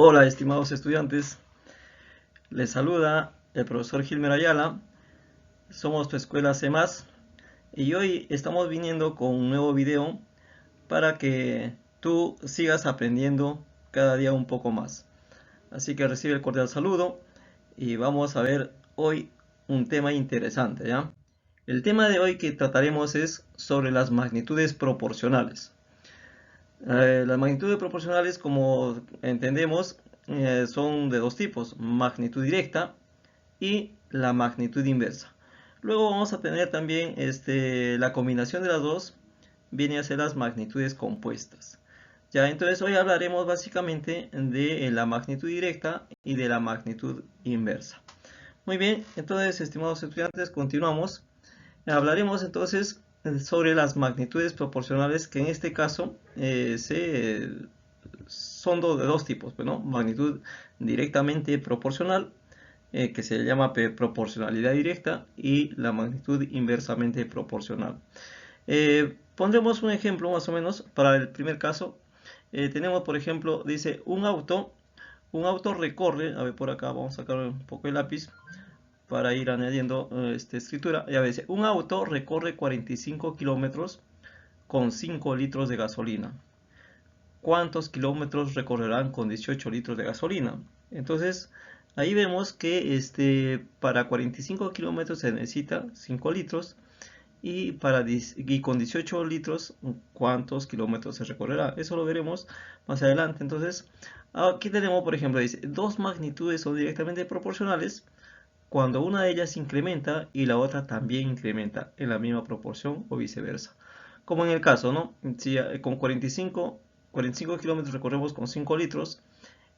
Hola, estimados estudiantes. Les saluda el profesor Gilmer Ayala. Somos tu escuela C+, y hoy estamos viniendo con un nuevo video para que tú sigas aprendiendo cada día un poco más. Así que recibe el cordial saludo y vamos a ver hoy un tema interesante, ¿ya? El tema de hoy que trataremos es sobre las magnitudes proporcionales. Las magnitudes proporcionales, como entendemos, son de dos tipos: magnitud directa y la magnitud inversa. Luego vamos a tener también la combinación de las dos, viene a ser las magnitudes compuestas. Ya, entonces hoy hablaremos básicamente de la magnitud directa y de la magnitud inversa. Muy bien, entonces, estimados estudiantes, continuamos. Hablaremos entonces sobre las magnitudes proporcionales, que en este caso son de dos tipos, ¿no? Magnitud directamente proporcional, que se llama proporcionalidad directa, y la magnitud inversamente proporcional. Pondremos un ejemplo más o menos para el primer caso. Tenemos, por ejemplo, dice un auto recorre, a ver, por acá vamos a sacar un poco el lápiz para ir añadiendo esta escritura. Ya ves, un auto recorre 45 kilómetros con 5 litros de gasolina. ¿Cuántos kilómetros recorrerán con 18 litros de gasolina? Entonces, ahí vemos que para 45 kilómetros se necesita 5 litros, y con 18 litros, ¿cuántos kilómetros se recorrerá? Eso lo veremos más adelante. Entonces, aquí tenemos, por ejemplo, dice, dos magnitudes son directamente proporcionales cuando una de ellas incrementa y la otra también incrementa en la misma proporción, o viceversa. Como en el caso, ¿no? Si con 45 kilómetros recorremos con 5 litros,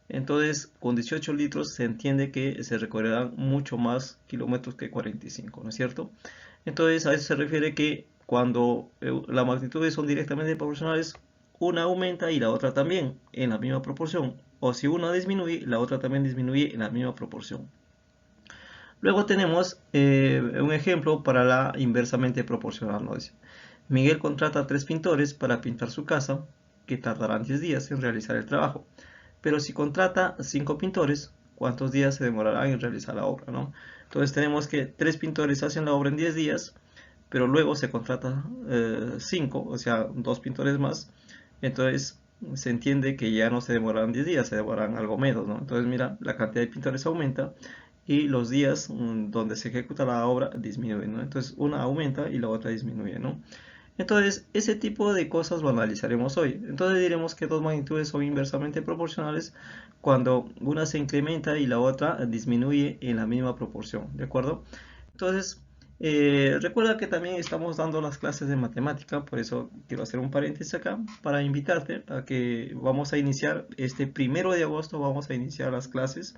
entonces con 18 litros se entiende que se recorrerán mucho más kilómetros que 45, ¿no es cierto? Entonces a eso se refiere que cuando las magnitudes son directamente proporcionales, una aumenta y la otra también en la misma proporción. O si una disminuye, la otra también disminuye en la misma proporción. Luego tenemos un ejemplo para la inversamente proporcional, ¿no? Dice, Miguel contrata a 3 pintores para pintar su casa, que tardarán 10 días en realizar el trabajo. Pero si contrata 5 pintores, ¿cuántos días se demorarán en realizar la obra, ¿no? Entonces tenemos que 3 pintores hacen la obra en 10 días, pero luego se contrata 5, o sea, 2 pintores más. Entonces se entiende que ya no se demorarán 10 días, se demorarán algo menos, ¿no? Entonces mira, la cantidad de pintores aumenta y los días donde se ejecuta la obra disminuyen, ¿no? Entonces una aumenta y la otra disminuye, ¿no? Entonces, ese tipo de cosas lo analizaremos hoy. Entonces diremos que dos magnitudes son inversamente proporcionales cuando una se incrementa y la otra disminuye en la misma proporción, ¿de acuerdo? Entonces, recuerda que también estamos dando las clases de matemática, por eso quiero hacer un paréntesis acá para invitarte a que vamos a iniciar este 1 de agosto, vamos a iniciar las clases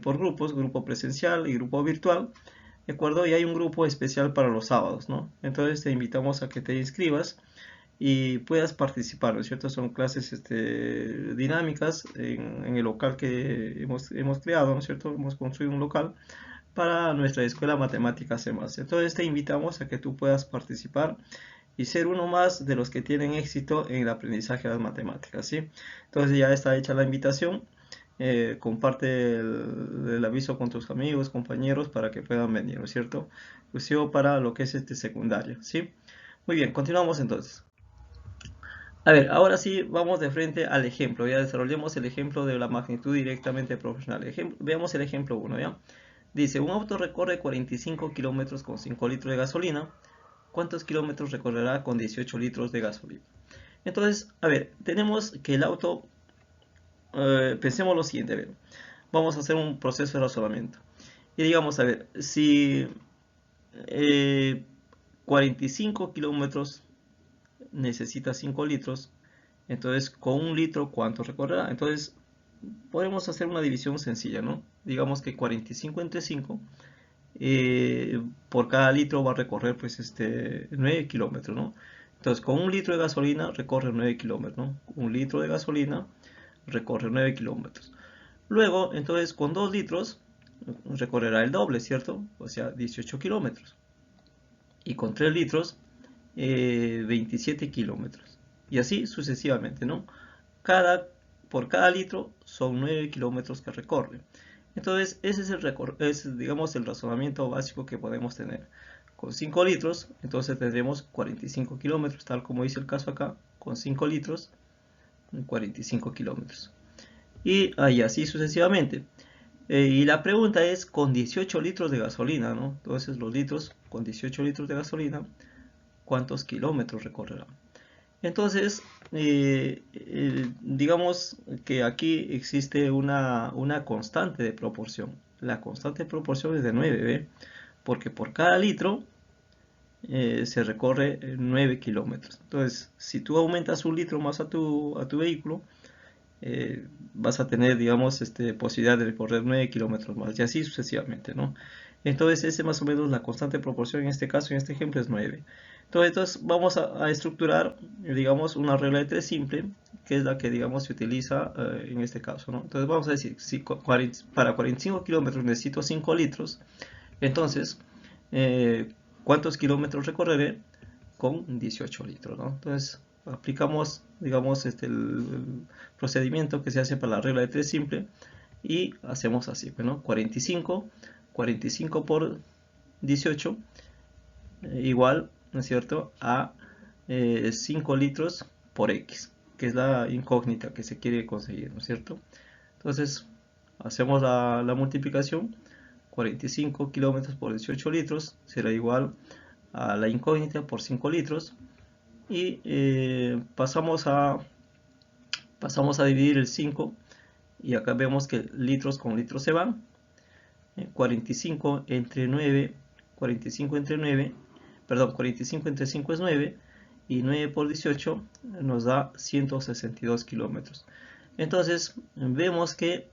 por grupos, grupo presencial y grupo virtual. ¿De acuerdo? Y hay un grupo especial para los sábados, ¿no? Entonces te invitamos a que te inscribas y puedas participar, ¿no es cierto? Son clases dinámicas en el local que hemos creado, ¿no es cierto? Hemos construido un local para nuestra escuela Matemáticas C+. Entonces te invitamos a que tú puedas participar y ser uno más de los que tienen éxito en el aprendizaje de las matemáticas, ¿sí? Entonces ya está hecha la invitación. Comparte el aviso con tus amigos, compañeros, para que puedan venir, ¿no es cierto? Inclusive para lo que es secundario, ¿sí? Muy bien, continuamos entonces. A ver, ahora sí vamos de frente al ejemplo. Ya desarrollemos el ejemplo de la magnitud directamente proporcional. Veamos el ejemplo 1, ¿ya? Dice, un auto recorre 45 kilómetros con 5 litros de gasolina. ¿Cuántos kilómetros recorrerá con 18 litros de gasolina? Entonces, a ver, tenemos que el auto, pensemos lo siguiente, a ver, vamos a hacer un proceso de razonamiento. Y digamos, a ver, si eh, 45 kilómetros necesita 5 litros, entonces con un litro, ¿cuánto recorrerá? Entonces, podemos hacer una división sencilla, ¿no? Digamos que 45 entre 5, por cada litro va a recorrer pues 9 kilómetros, ¿no? Entonces, con un litro de gasolina recorre 9 kilómetros, ¿no? Un litro de gasolina recorre 9 kilómetros. Luego, entonces, con 2 litros recorrerá el doble, ¿cierto? O sea, 18 kilómetros. Y con 3 litros, 27 kilómetros. Y así sucesivamente, ¿no? Cada por cada litro son 9 kilómetros que recorre. Entonces, ese es digamos, el razonamiento básico que podemos tener. Con 5 litros, entonces tendremos 45 kilómetros, tal como dice el caso acá, con 5 litros, 45 kilómetros. Y así sucesivamente. Y la pregunta es, con 18 litros de gasolina, ¿no? Entonces, los litros, con 18 litros de gasolina, ¿cuántos kilómetros recorrerá? Entonces, digamos que aquí existe una constante de proporción. La constante de proporción es de 9, ¿ve? Porque por cada litro se recorre 9 kilómetros. Entonces, si tú aumentas un litro más a tu vehículo, vas a tener, digamos, posibilidad de recorrer 9 kilómetros más, y así sucesivamente, ¿no? Entonces, ese más o menos la constante de proporción en este caso, en este ejemplo, es 9. Entonces vamos a estructurar, digamos, una regla de 3 simple, que es la que, digamos, se utiliza en este caso, ¿no? Entonces vamos a decir, si para 45 kilómetros necesito 5 litros, entonces, ¿cuántos kilómetros recorreré? Con 18 litros, ¿no? Entonces, aplicamos, digamos, el procedimiento que se hace para la regla de 3 simple y hacemos así, ¿no? 45 por 18 igual, ¿no es cierto?, a 5 litros por X, que es la incógnita que se quiere conseguir, ¿no es cierto? Entonces, hacemos la multiplicación. 45 kilómetros por 18 litros será igual a la incógnita por 5 litros. Y pasamos a dividir el 5. Y acá vemos que litros con litros se van. 45 entre 9, 45 entre 9, perdón, 45 entre 5 es 9, y 9 por 18 nos da 162 kilómetros. Entonces vemos que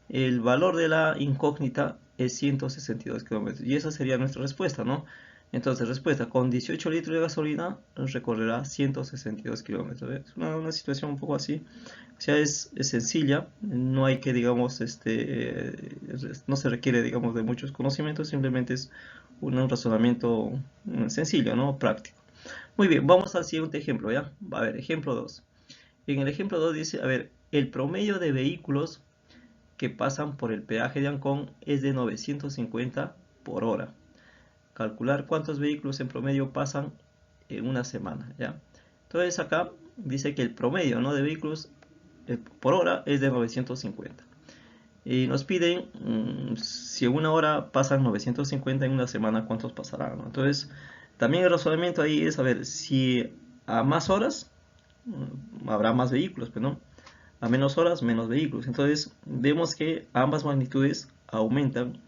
el valor de la incógnita es 162 kilómetros, y esa sería nuestra respuesta, ¿no? Entonces, respuesta, con 18 litros de gasolina recorrerá 162 kilómetros. Es una situación un poco así. O sea, es sencilla, no hay que, digamos, no se requiere, digamos, de muchos conocimientos, simplemente es un razonamiento sencillo, ¿no? Práctico. Muy bien, vamos al siguiente ejemplo, ¿ya? A ver, ejemplo 2. En el ejemplo 2 dice, a ver, el promedio de vehículos que pasan por el peaje de Ancón es de 950 por hora. Calcular cuántos vehículos en promedio pasan en una semana, ¿ya? Entonces acá dice que el promedio, ¿no?, de vehículos por hora es de 950. Y nos piden si en una hora pasan 950, en una semana cuántos pasarán, ¿no? Entonces, también el razonamiento ahí es, a ver, si a más horas habrá más vehículos, pero no, a menos horas menos vehículos. Entonces, vemos que ambas magnitudes aumentan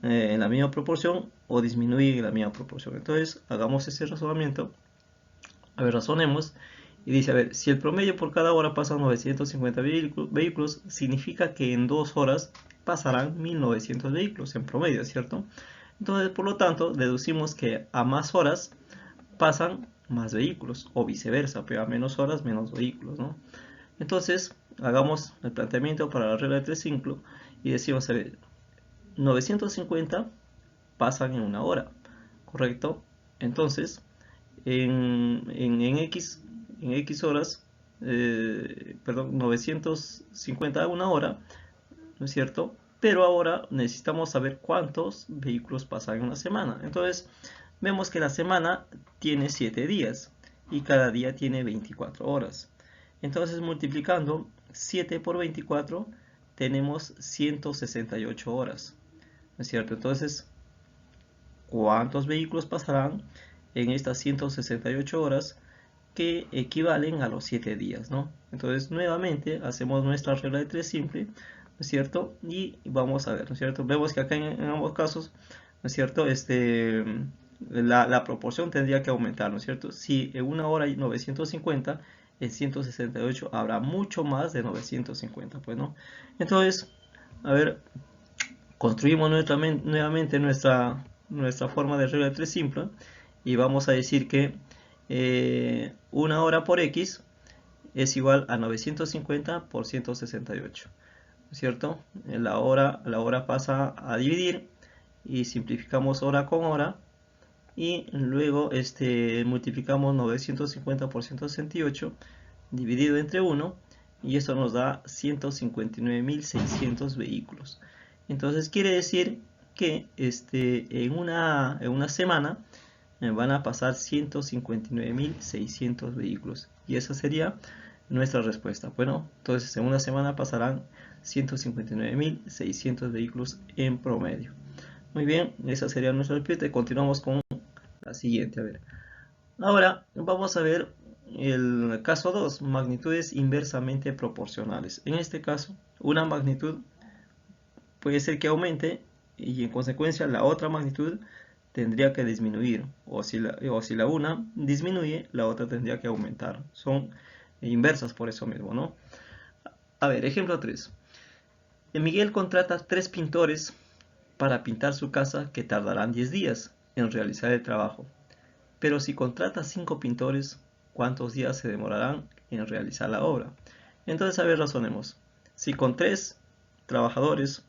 en la misma proporción o disminuyen en la misma proporción. Entonces, hagamos ese razonamiento. A ver, razonemos. Y dice, a ver, si el promedio por cada hora pasan 950 vehículos, significa que en 2 horas pasarán 1900 vehículos en promedio, ¿cierto? Entonces, por lo tanto, deducimos que a más horas pasan más vehículos, o viceversa, pero a menos horas menos vehículos, ¿no? Entonces, hagamos el planteamiento para la regla de 3 ciclos y decimos, a ver, 950 pasan en una hora, ¿correcto? Entonces, en X horas, perdón, 950 a una hora, ¿no es cierto? Pero ahora necesitamos saber cuántos vehículos pasan en una semana. Entonces, vemos que la semana tiene 7 días y cada día tiene 24 horas. Entonces, multiplicando 7 por 24, tenemos 168 horas, ¿no es cierto? Entonces, ¿cuántos vehículos pasarán en estas 168 horas que equivalen a los 7 días, ¿no? Entonces, nuevamente, hacemos nuestra regla de 3 simple, ¿no es cierto? Y vamos a ver, ¿no es cierto? Vemos que acá en ambos casos, ¿no es cierto?, la proporción tendría que aumentar, ¿no es cierto? Si en una hora hay 950, en 168 habrá mucho más de 950, pues, ¿no? Entonces, a ver, construimos nuevamente nuestra forma de regla de 3 simple y vamos a decir que una hora por X es igual a 950 por 168, ¿no es cierto? La hora pasa a dividir y simplificamos hora con hora y luego multiplicamos 950 por 168 dividido entre 1 y eso nos da 159.600 vehículos. Entonces quiere decir que en una semana van a pasar 159.600 vehículos, y esa sería nuestra respuesta. Bueno, entonces en una semana pasarán 159.600 vehículos en promedio. Muy bien, esa sería nuestra respuesta y continuamos con la siguiente. A ver, ahora vamos a ver el caso 2, magnitudes inversamente proporcionales. En este caso, una magnitud puede ser que aumente y en consecuencia la otra magnitud tendría que disminuir, o si la una disminuye, la otra tendría que aumentar. Son inversas por eso mismo, ¿no? A ver, ejemplo 3. Miguel contrata 3 pintores para pintar su casa que tardarán 10 días en realizar el trabajo. Pero si contrata 5 pintores, ¿cuántos días se demorarán en realizar la obra? Entonces, a ver, razonemos. Si con 3 trabajadores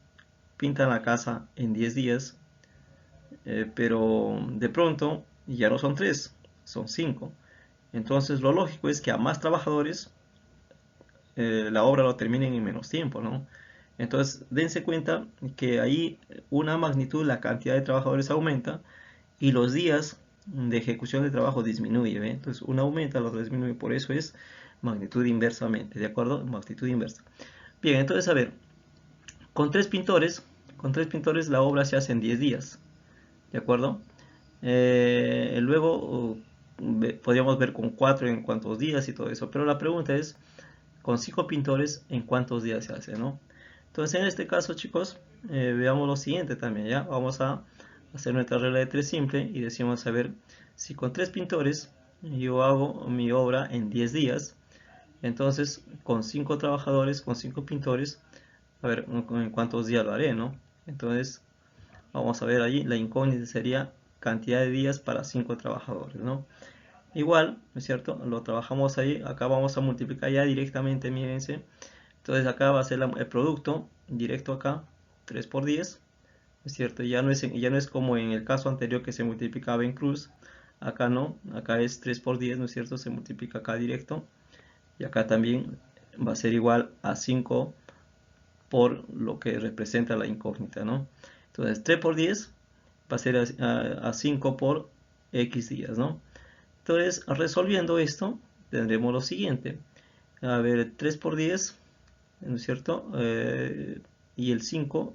pintan la casa en 10 días, pero de pronto ya no son 3, son 5. Entonces lo lógico es que a más trabajadores la obra lo terminen en menos tiempo, ¿no? Entonces dense cuenta que ahí una magnitud, la cantidad de trabajadores aumenta y los días de ejecución de trabajo disminuye, ¿ve? Entonces una aumenta, la otra disminuye, por eso es magnitud inversamente, ¿de acuerdo? Magnitud inversa. Bien, entonces a ver, con tres pintores la obra se hace en 10 días, ¿de acuerdo? Luego podríamos ver con 4 en cuántos días y todo eso, pero la pregunta es, con 5 pintores, ¿en cuántos días se hace, no? Entonces, en este caso, chicos, veamos lo siguiente también, ¿ya? Vamos a hacer nuestra regla de 3 simple y decimos, a ver, si con 3 pintores yo hago mi obra en 10 días, entonces con 5 trabajadores, con 5 pintores, a ver en cuántos días lo haré, ¿no? Entonces, vamos a ver allí, la incógnita sería cantidad de días para 5 trabajadores, ¿no? Igual, ¿no es cierto? Lo trabajamos ahí, acá vamos a multiplicar ya directamente, mírense. Entonces acá va a ser el producto directo acá, 3 por 10, ¿no es cierto? Ya no es como en el caso anterior que se multiplicaba en cruz, acá no, acá es 3 por 10, ¿no es cierto? Se multiplica acá directo, y acá también va a ser igual a 5 por lo que representa la incógnita, ¿no? Entonces 3 por 10 va a ser a 5 por X días, ¿no? Entonces, resolviendo esto, tendremos lo siguiente. A ver, 3 por 10, ¿no es cierto? Y el 5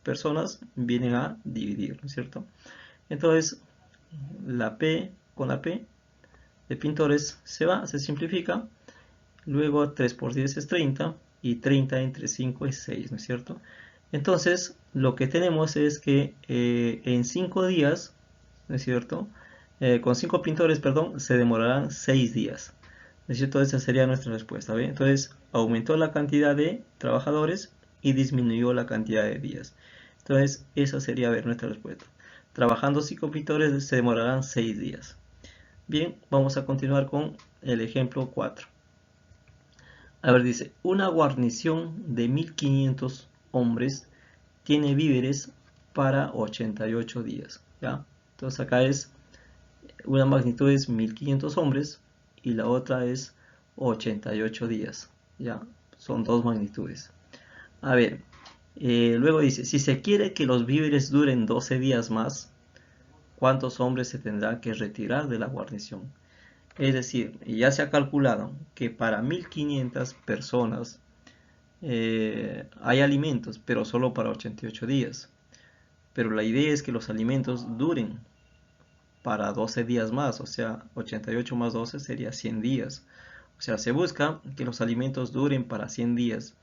personas vienen a dividir, ¿no es cierto? Entonces, la P con la P de pintores se va, se simplifica. Luego 3 por 10 es 30 y 30 entre 5 es 6, ¿no es cierto? Entonces, lo que tenemos es que en 5 días, ¿no es cierto? Con 5 pintores, perdón, se demorarán 6 días. ¿No es cierto? Esa sería nuestra respuesta, ¿ve? Entonces, aumentó la cantidad de trabajadores y disminuyó la cantidad de días. Entonces, esa sería, a ver, nuestra respuesta. Trabajando 5 pintores se demorarán 6 días. Bien, vamos a continuar con el ejemplo 4. A ver, dice, una guarnición de 1500 hombres tiene víveres para 88 días, ¿ya? Entonces acá es, una magnitud es 1500 hombres y la otra es 88 días, ¿ya? Son dos magnitudes. A ver, luego dice, si se quiere que los víveres duren 12 días más, ¿cuántos hombres se tendrán que retirar de la guarnición? Es decir, ya se ha calculado que para 1500 personas hay alimentos, pero solo para 88 días. Pero la idea es que los alimentos duren para 12 días más, o sea, 88 más 12 sería 100 días. O sea, se busca que los alimentos duren para 100 días,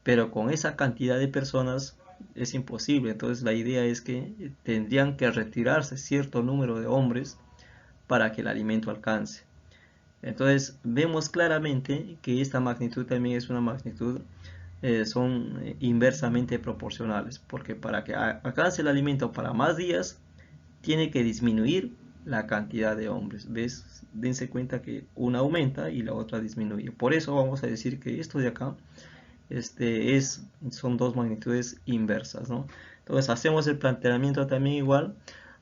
pero con esa cantidad de personas es imposible. Entonces la idea es que tendrían que retirarse cierto número de hombres para que el alimento alcance. Entonces vemos claramente que esta magnitud también es una magnitud, son inversamente proporcionales, porque para que alcance el alimento para más días, tiene que disminuir la cantidad de hombres. ¿Ves? Dense cuenta que una aumenta y la otra disminuye. Por eso vamos a decir que esto de acá son dos magnitudes inversas, ¿no? Entonces hacemos el planteamiento también igual,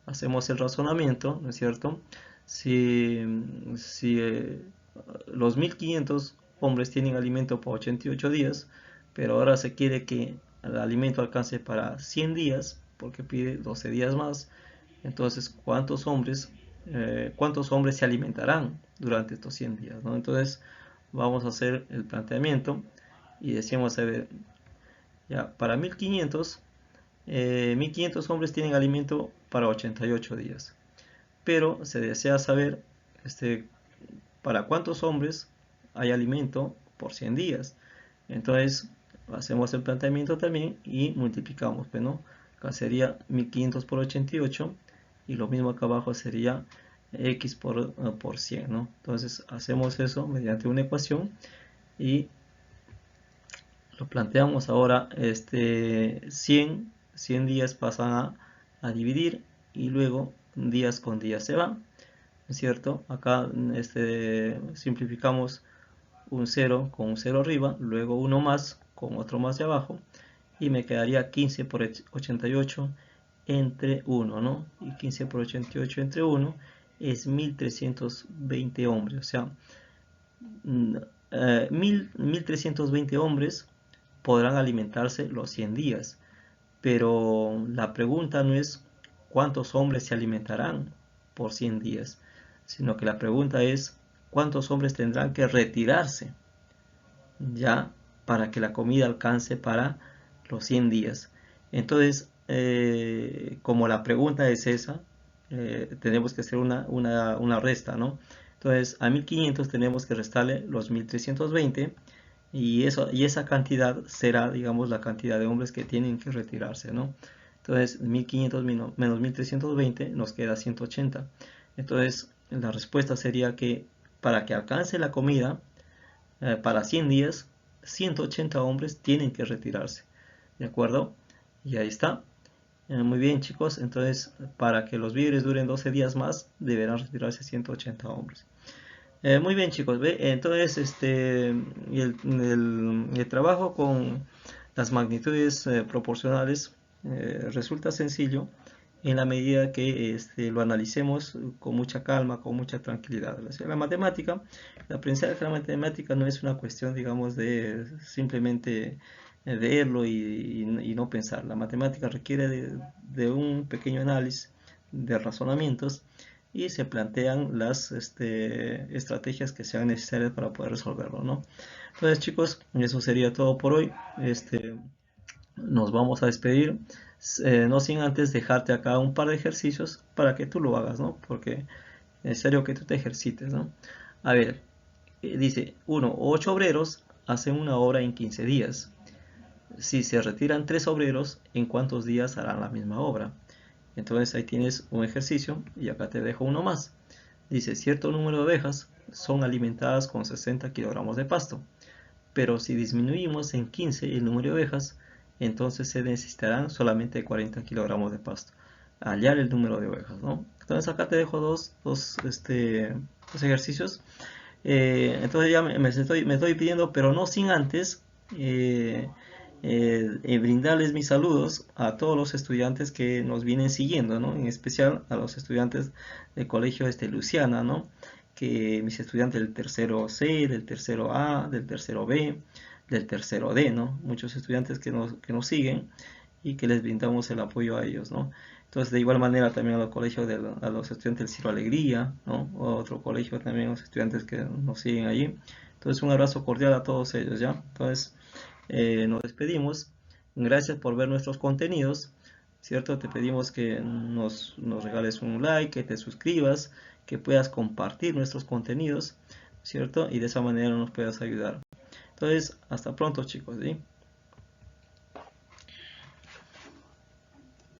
hacemos el razonamiento, ¿no es cierto? Si los 1500 hombres tienen alimento por 88 días, pero ahora se quiere que el alimento alcance para 100 días, porque pide 12 días más. Entonces, cuántos hombres se alimentarán durante estos 100 días, ¿no? Entonces, vamos a hacer el planteamiento y decimos, a ver, ya, para 1500, 1500 hombres tienen alimento para 88 días, pero se desea saber para cuántos hombres hay alimento por 100 días. Entonces, hacemos el planteamiento también y multiplicamos, pues, ¿no? Acá sería 1500 por 88 y lo mismo acá abajo sería x por 100, ¿no? Entonces, hacemos eso mediante una ecuación y lo planteamos ahora. 100 días pasan a dividir y luego días con días se van, ¿no es cierto? Acá simplificamos un 0 con un 0 arriba, luego uno más con otro más de abajo, y me quedaría 15 por 88 entre 1, ¿no? Y 15 por 88 entre 1 es 1320 hombres, o sea, 1320 hombres podrán alimentarse los 100 días. Pero la pregunta no es cuántos hombres se alimentarán por 100 días, sino que la pregunta es cuántos hombres tendrán que retirarse ya para que la comida alcance para los 100 días. Entonces, como la pregunta es esa, tenemos que hacer una resta, ¿no? Entonces, a 1500 tenemos que restarle los 1320 y esa cantidad será, digamos, la cantidad de hombres que tienen que retirarse, ¿no? Entonces, 1500 menos 1320 nos queda 180. Entonces, la respuesta sería que para que alcance la comida, para 100 días, 180 hombres tienen que retirarse, ¿de acuerdo? Y ahí está. Muy bien, chicos. Entonces, para que los víveres duren 12 días más, deberán retirarse 180 hombres. Muy bien, chicos. ¿Ve? Entonces, el trabajo con las magnitudes proporcionales resulta sencillo en la medida que lo analicemos con mucha calma, con mucha tranquilidad. La matemática, el aprendizaje de la matemática no es una cuestión, digamos, de simplemente leerlo y no pensar. La matemática requiere de un pequeño análisis, de razonamientos, y se plantean las estrategias que sean necesarias para poder resolverlo, ¿no? Entonces, chicos, eso sería todo por hoy. Nos vamos a despedir, no sin antes dejarte acá un par de ejercicios para que tú lo hagas, ¿no? Porque es necesario que tú te ejercites, ¿no? A ver, dice 1. 8 obreros hacen una obra en 15 días. Si se retiran 3 obreros, ¿en cuántos días harán la misma obra? Entonces ahí tienes un ejercicio y acá te dejo uno más. Dice, cierto número de ovejas son alimentadas con 60 kilogramos de pasto, pero si disminuimos en 15 el número de ovejas, entonces se necesitarán solamente 40 kilogramos de pasto. Hallar el número de ovejas, ¿no? Entonces acá te dejo dos ejercicios. Entonces ya me estoy pidiendo, pero no sin antes brindarles mis saludos a todos los estudiantes que nos vienen siguiendo, ¿no? En especial a los estudiantes del colegio Luciana, ¿no? Que mis estudiantes del tercero C, del tercero A, del tercero B, del tercero D, ¿no? Muchos estudiantes que nos siguen y que les brindamos el apoyo a ellos, ¿no? Entonces, de igual manera también a los colegios, a los estudiantes del Ciro Alegría, ¿no? O otro colegio también, los estudiantes que nos siguen allí. Entonces, un abrazo cordial a todos ellos, ¿ya? Entonces, nos despedimos. Gracias por ver nuestros contenidos, ¿cierto? Te pedimos que nos regales un like, que te suscribas, que puedas compartir nuestros contenidos, ¿cierto? Y de esa manera nos puedas ayudar. Entonces, hasta pronto, chicos, ¿sí?